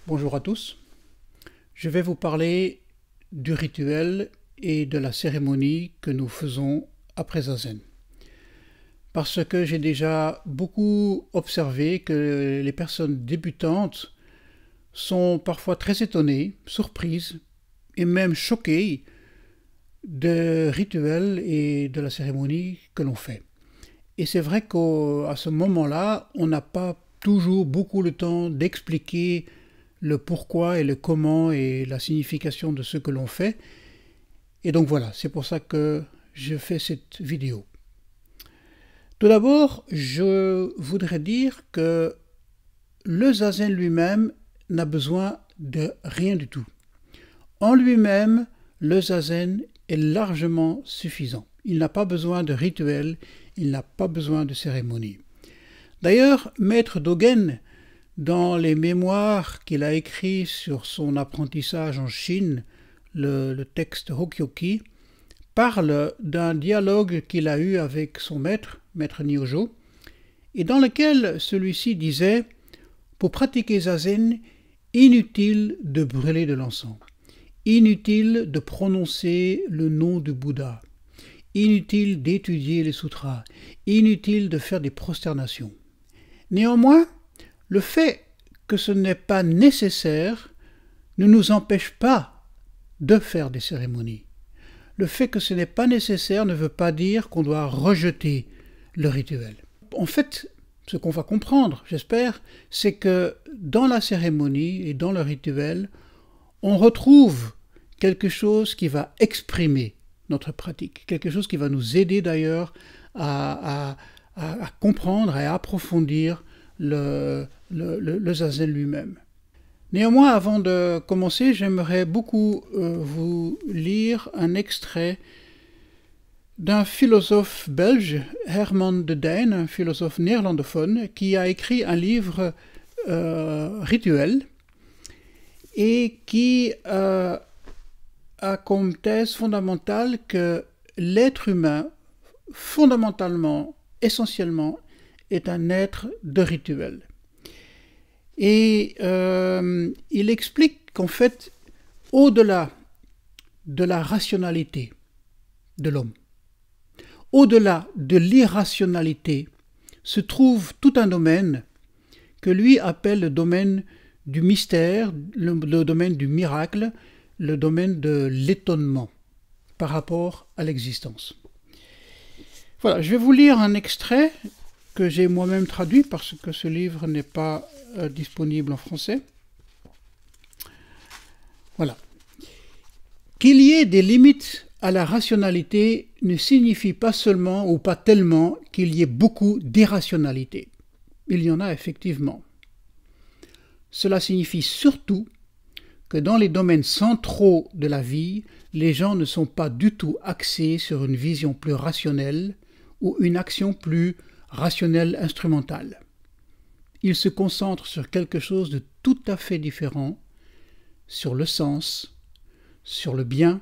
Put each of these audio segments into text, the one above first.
Bonjour à tous. Je vais vous parler du rituel et de la cérémonie que nous faisons après Zazen. Parce que j'ai déjà beaucoup observé que les personnes débutantes sont parfois très étonnées, surprises et même choquées des rituels et de la cérémonie que l'on fait. Et c'est vrai qu'à ce moment-là, on n'a pas toujours beaucoup le temps d'expliquer le pourquoi et le comment et la signification de ce que l'on fait. Et donc voilà, c'est pour ça que je fais cette vidéo. Tout d'abord, je voudrais dire que le Zazen lui-même n'a besoin de rien du tout. En lui-même, le Zazen est largement suffisant. Il n'a pas besoin de rituel, il n'a pas besoin de cérémonie. D'ailleurs, Maître Dogen, dans les mémoires qu'il a écrits sur son apprentissage en Chine, le texte Hokyoki, parle d'un dialogue qu'il a eu avec son maître, Maître Nyojo, et dans lequel celui-ci disait « Pour pratiquer Zazen, inutile de brûler de l'encens, inutile de prononcer le nom du Bouddha, inutile d'étudier les sutras, inutile de faire des prosternations. Néanmoins, le fait que ce n'est pas nécessaire ne nous empêche pas de faire des cérémonies. Le fait que ce n'est pas nécessaire ne veut pas dire qu'on doit rejeter le rituel. En fait, ce qu'on va comprendre, j'espère, c'est que dans la cérémonie et dans le rituel, on retrouve quelque chose qui va exprimer notre pratique, quelque chose qui va nous aider d'ailleurs à comprendre et à approfondir le Zazen lui-même. Néanmoins, avant de commencer, j'aimerais beaucoup vous lire un extrait d'un philosophe belge, Herman de Dijn, un philosophe néerlandophone, qui a écrit un livre rituel et qui a comme thèse fondamentale que l'être humain, fondamentalement, essentiellement, est un être de rituel. Et il explique qu'en fait, au-delà de la rationalité de l'homme, au-delà de l'irrationalité, se trouve tout un domaine que lui appelle le domaine du mystère, le domaine du miracle, le domaine de l'étonnement par rapport à l'existence. Voilà, je vais vous lire un extrait que j'ai moi-même traduit parce que ce livre n'est pas disponible en français. Voilà. Qu'il y ait des limites à la rationalité ne signifie pas seulement ou pas tellement qu'il y ait beaucoup d'irrationalité. Il y en a effectivement. Cela signifie surtout que dans les domaines centraux de la vie, les gens ne sont pas du tout axés sur une vision plus rationnelle ou une action plus rationnelle instrumentale. Ils se concentrent sur quelque chose de tout à fait différent, sur le sens, sur le bien,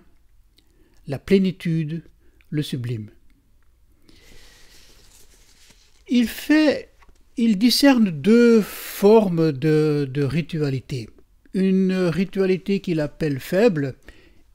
la plénitude, le sublime. Il discerne deux formes de ritualité. Une ritualité qu'il appelle faible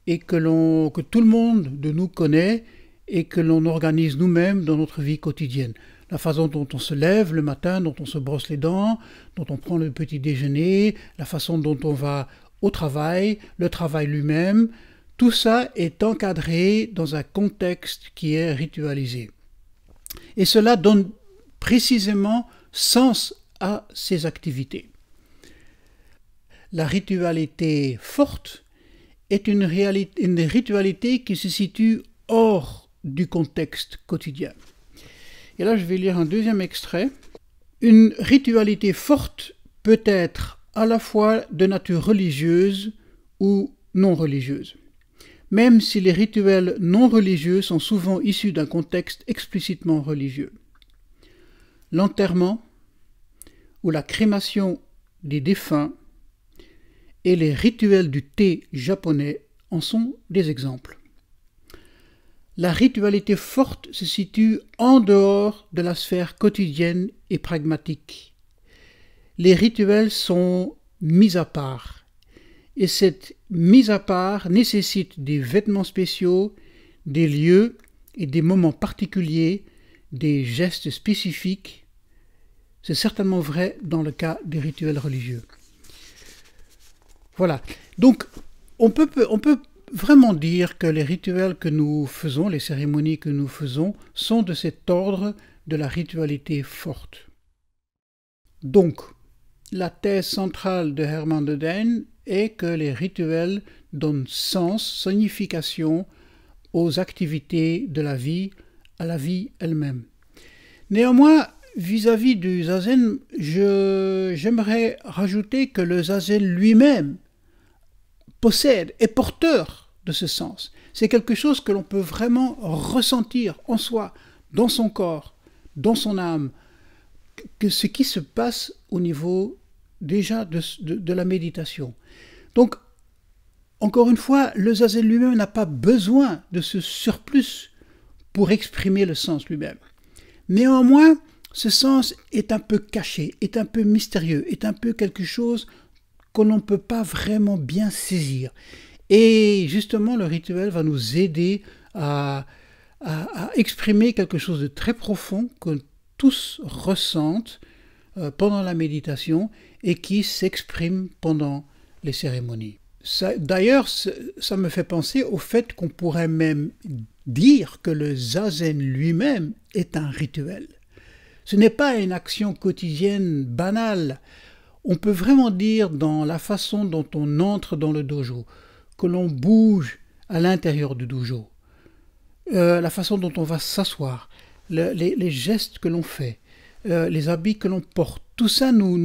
et que tout le monde de nous connaît et que l'on organise nous-mêmes dans notre vie quotidienne. La façon dont on se lève le matin, dont on se brosse les dents, dont on prend le petit déjeuner, la façon dont on va au travail, le travail lui-même, tout ça est encadré dans un contexte qui est ritualisé. Et cela donne précisément sens à ces activités. La ritualité forte est une ritualité qui se situe hors du contexte quotidien. Et là, je vais lire un deuxième extrait. Une ritualité forte peut être à la fois de nature religieuse ou non religieuse, même si les rituels non religieux sont souvent issus d'un contexte explicitement religieux. L'enterrement ou la crémation des défunts et les rituels du thé japonais en sont des exemples. La ritualité forte se situe en dehors de la sphère quotidienne et pragmatique. Les rituels sont mise à part. Et cette mise à part nécessite des vêtements spéciaux, des lieux et des moments particuliers, des gestes spécifiques. C'est certainement vrai dans le cas des rituels religieux. Voilà. Donc, on peut vraiment dire que les rituels que nous faisons, les cérémonies que nous faisons, sont de cet ordre de la ritualité forte. Donc, la thèse centrale de Herman de Dijn est que les rituels donnent sens, signification aux activités de la vie, à la vie elle-même. Néanmoins, vis-à-vis du zazen, j'aimerais rajouter que le zazen lui-même possède, est porteur de ce sens. C'est quelque chose que l'on peut vraiment ressentir en soi, dans son corps, dans son âme, que ce qui se passe au niveau déjà de la méditation. Donc, encore une fois, le zazen lui-même n'a pas besoin de ce surplus pour exprimer le sens lui-même. Néanmoins, ce sens est un peu caché, est un peu mystérieux, est un peu quelque chose que l'on ne peut pas vraiment bien saisir. Et justement, le rituel va nous aider à exprimer quelque chose de très profond que tous ressentent pendant la méditation et qui s'exprime pendant les cérémonies. D'ailleurs, ça me fait penser au fait qu'on pourrait même dire que le zazen lui-même est un rituel. Ce n'est pas une action quotidienne banale. On peut vraiment dire dans la façon dont on entre dans le dojo, que l'on bouge à l'intérieur du dojo, la façon dont on va s'asseoir, les gestes que l'on fait, les habits que l'on porte, tout ça nous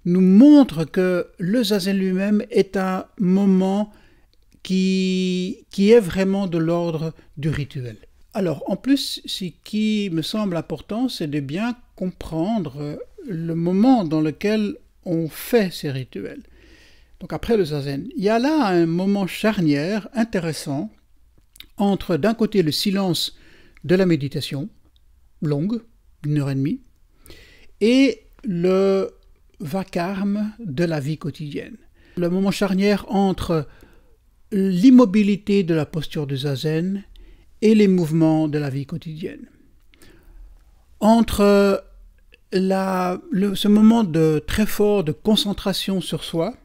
montre que le zazen lui-même est un moment qui est vraiment de l'ordre du rituel. Alors, en plus, ce qui me semble important, c'est de bien comprendre le moment dans lequel on fait ces rituels. Donc après le zazen, il y a là un moment charnière intéressant entre d'un côté le silence de la méditation, longue, 1h30, et le vacarme de la vie quotidienne. Le moment charnière entre l'immobilité de la posture de zazen et les mouvements de la vie quotidienne. Entre ce moment très fort de concentration sur soi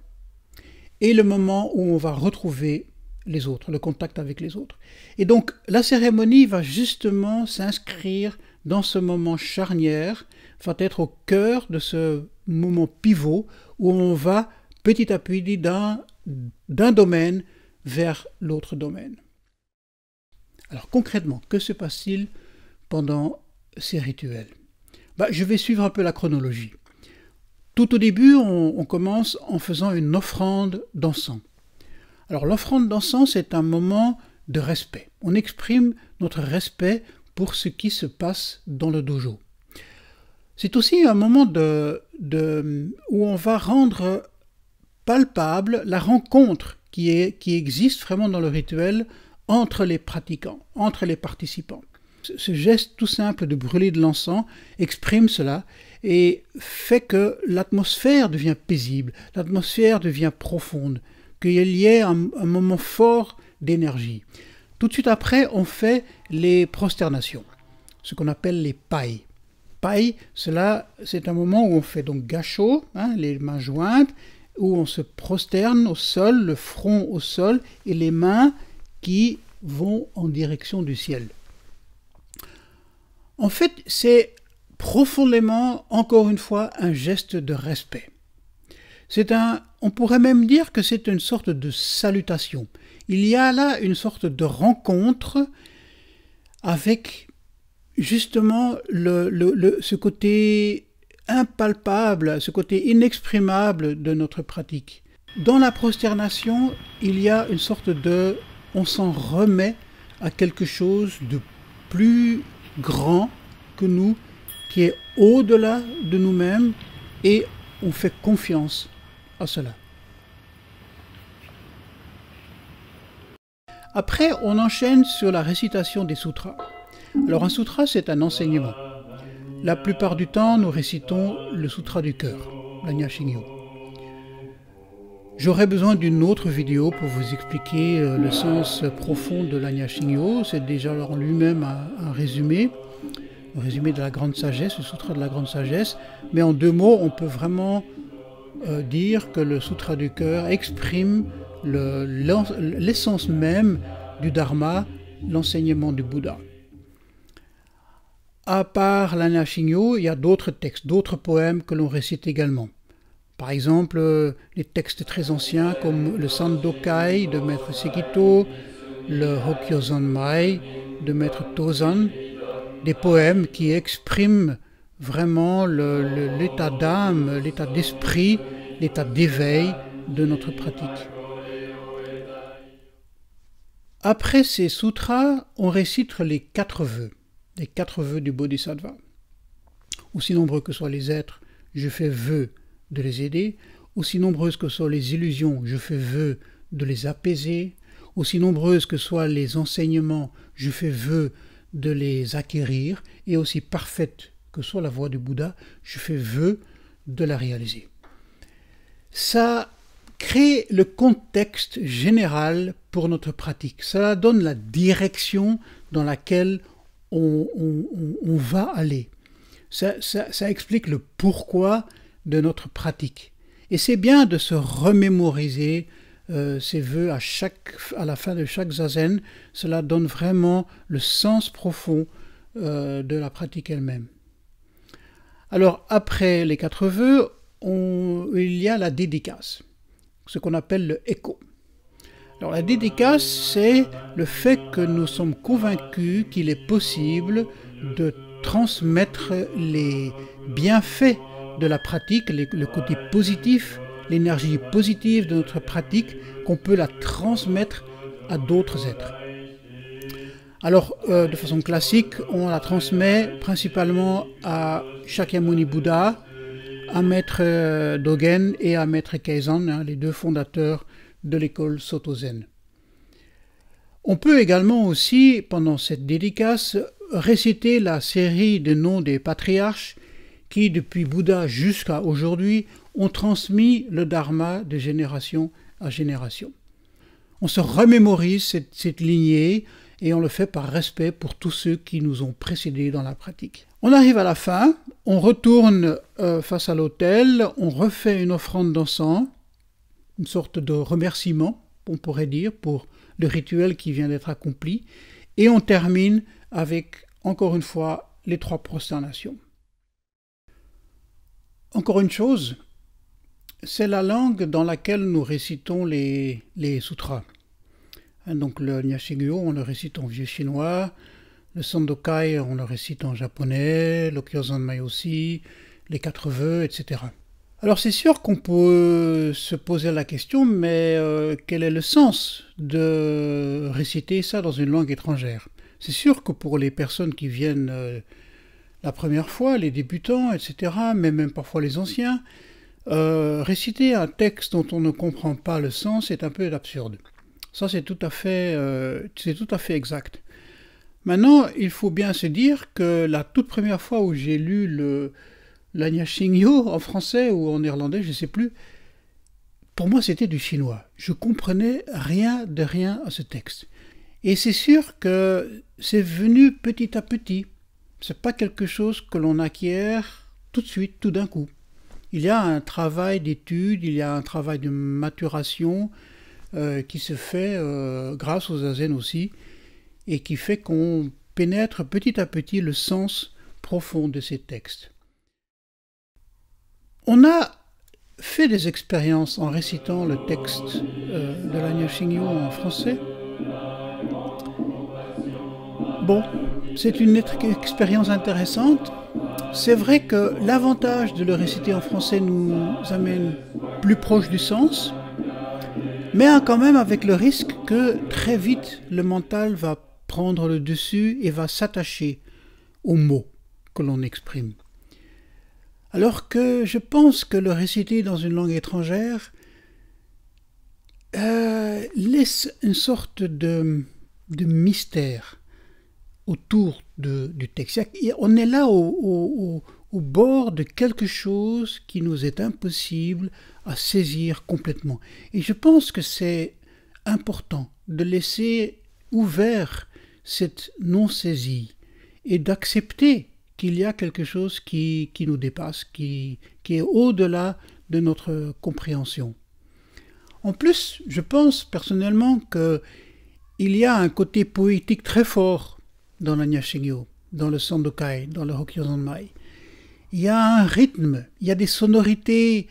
et le moment où on va retrouver les autres, le contact avec les autres. Et donc la cérémonie va justement s'inscrire dans ce moment charnière, va être au cœur de ce moment pivot où on va petit à petit d'un domaine vers l'autre domaine. Alors concrètement, que se passe-t-il pendant ces rituels? Je vais suivre un peu la chronologie. Tout au début, on commence en faisant une offrande d'encens. Alors l'offrande d'encens, c'est un moment de respect. On exprime notre respect pour ce qui se passe dans le dojo. C'est aussi un moment où on va rendre palpable la rencontre qui existe vraiment dans le rituel entre les pratiquants, entre les participants. Ce geste tout simple de brûler de l'encens exprime cela et fait que l'atmosphère devient paisible, l'atmosphère devient profonde, qu'il y ait un moment fort d'énergie. Tout de suite après, on fait les prosternations, ce qu'on appelle les pai. Pai, c'est un moment où on fait donc gacho, les mains jointes, où on se prosterne au sol, le front au sol et les mains qui vont en direction du ciel. En fait, c'est profondément, encore une fois, un geste de respect. On pourrait même dire que c'est une sorte de salutation. Il y a là une sorte de rencontre avec justement ce côté impalpable, ce côté inexprimable de notre pratique. Dans la prosternation, il y a une sorte on s'en remet à quelque chose de plus grand que nous, qui est au-delà de nous-mêmes, et on fait confiance à cela. Après, on enchaîne sur la récitation des sutras. Alors un sutra, c'est un enseignement. La plupart du temps, nous récitons le sutra du cœur, l'Anya Shingyo. J'aurais besoin d'une autre vidéo pour vous expliquer le sens profond de l'Anya Shingyo. C'est déjà en lui-même un résumé de la grande sagesse, le sutra de la grande sagesse. Mais en 2 mots, on peut vraiment dire que le sutra du cœur exprime l'essence même du Dharma, l'enseignement du Bouddha. À part l'Anya Shingyo, il y a d'autres textes, d'autres poèmes que l'on récite également. Par exemple, les textes très anciens comme le Sandokai de Maître Sekito, le Hokyozanmai de Maître Tozan, des poèmes qui expriment vraiment l'état d'âme, l'état d'esprit, l'état d'éveil de notre pratique. Après ces sutras, on récite les 4 vœux du Bodhisattva. Aussi nombreux que soient les êtres, je fais vœu de les aider. Aussi nombreuses que soient les illusions, je fais vœu de les apaiser. Aussi nombreuses que soient les enseignements, je fais vœu de les acquérir. Et aussi parfaite que soit la voie du Bouddha, je fais vœu de la réaliser. Ça crée le contexte général pour notre pratique. Ça donne la direction dans laquelle on va aller. Ça explique le pourquoi de notre pratique. Et c'est bien de se remémoriser ces vœux à la fin de chaque zazen. Cela donne vraiment le sens profond de la pratique elle-même. Alors, après les 4 vœux, il y a la dédicace, ce qu'on appelle le Eko. Alors, la dédicace, c'est le fait que nous sommes convaincus qu'il est possible de transmettre les bienfaits de la pratique, le côté positif, l'énergie positive de notre pratique, qu'on peut la transmettre à d'autres êtres. Alors, de façon classique, on la transmet principalement à Shakyamuni Bouddha, à Maître Dogen et à Maître Keizan, les 2 fondateurs de l'école Soto Zen. On peut également aussi, pendant cette dédicace, réciter la série de noms des patriarches qui, depuis Bouddha jusqu'à aujourd'hui, ont transmis le Dharma de génération à génération. On se remémorise cette lignée et on le fait par respect pour tous ceux qui nous ont précédés dans la pratique. On arrive à la fin, on retourne face à l'autel, on refait une offrande d'encens, une sorte de remerciement, on pourrait dire, pour le rituel qui vient d'être accompli, et on termine avec, encore une fois, les 3 prosternations. Encore une chose, c'est la langue dans laquelle nous récitons les sutras. Donc le Anya Shingyo, on le récite en vieux chinois, le Sandokai, on le récite en japonais, le Hokyozanmai aussi, les 4 vœux, etc. Alors c'est sûr qu'on peut se poser la question, mais quel est le sens de réciter ça dans une langue étrangère? C'est sûr que pour les personnes qui viennent la première fois, les débutants, etc., mais même parfois les anciens, réciter un texte dont on ne comprend pas le sens est un peu absurde. Ça, c'est tout à fait exact. Maintenant, il faut bien se dire que la toute première fois où j'ai lu l'Anya Shingyo en français ou en néerlandais, je ne sais plus, pour moi c'était du chinois. Je comprenais rien de rien à ce texte. Et c'est sûr que c'est venu petit à petit. C'est pas quelque chose que l'on acquiert tout de suite, tout d'un coup. Il y a un travail d'étude, il y a un travail de maturation qui se fait grâce au zazen aussi, et qui fait qu'on pénètre petit à petit le sens profond de ces textes. On a fait des expériences en récitant le texte de l'Anya Shingyo en français. Bon, c'est une expérience intéressante. C'est vrai que l'avantage de le réciter en français nous amène plus proche du sens, mais quand même avec le risque que très vite le mental va prendre le dessus et va s'attacher aux mots que l'on exprime. Alors que je pense que le réciter dans une langue étrangère laisse une sorte de mystère autour du texte. On est là au au bord de quelque chose qui nous est impossible à saisir complètement. Et je pense que c'est important de laisser ouvert cette non-saisie et d'accepter qu'il y a quelque chose qui nous dépasse, qui est au-delà de notre compréhension. En plus, je pense personnellement qu'il y a un côté poétique très fort dans la Nyashingyo, dans le Sandokai, dans le Hokyozanmai. Il y a un rythme, il y a des sonorités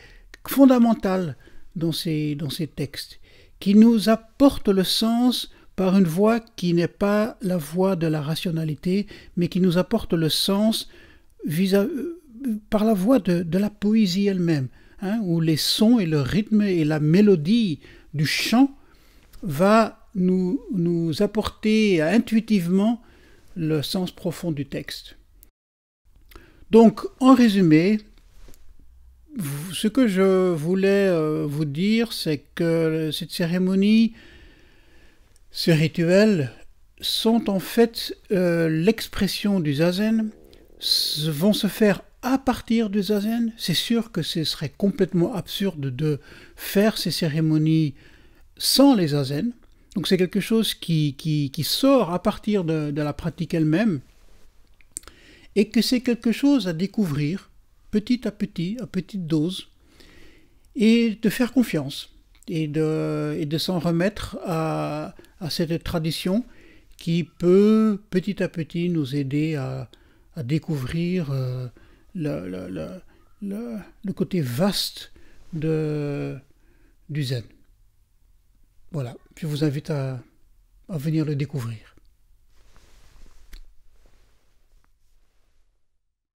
fondamentales dans ces textes qui nous apportent le sens par une voix qui n'est pas la voix de la rationalité, mais qui nous apporte le sens par la voix de la poésie elle-même, où les sons et le rythme et la mélodie du chant va nous apporter intuitivement le sens profond du texte. Donc, en résumé, ce que je voulais vous dire, c'est que cette cérémonie, ces rituels sont en fait l'expression du zazen, vont se faire à partir du zazen. C'est sûr que ce serait complètement absurde de faire ces cérémonies sans les zazen. Donc c'est quelque chose qui sort à partir de la pratique elle-même, et que c'est quelque chose à découvrir petit à petite dose, et de faire confiance, et de s'en remettre à cette tradition qui peut petit à petit nous aider à découvrir le côté vaste du zen. Voilà, je vous invite à venir le découvrir.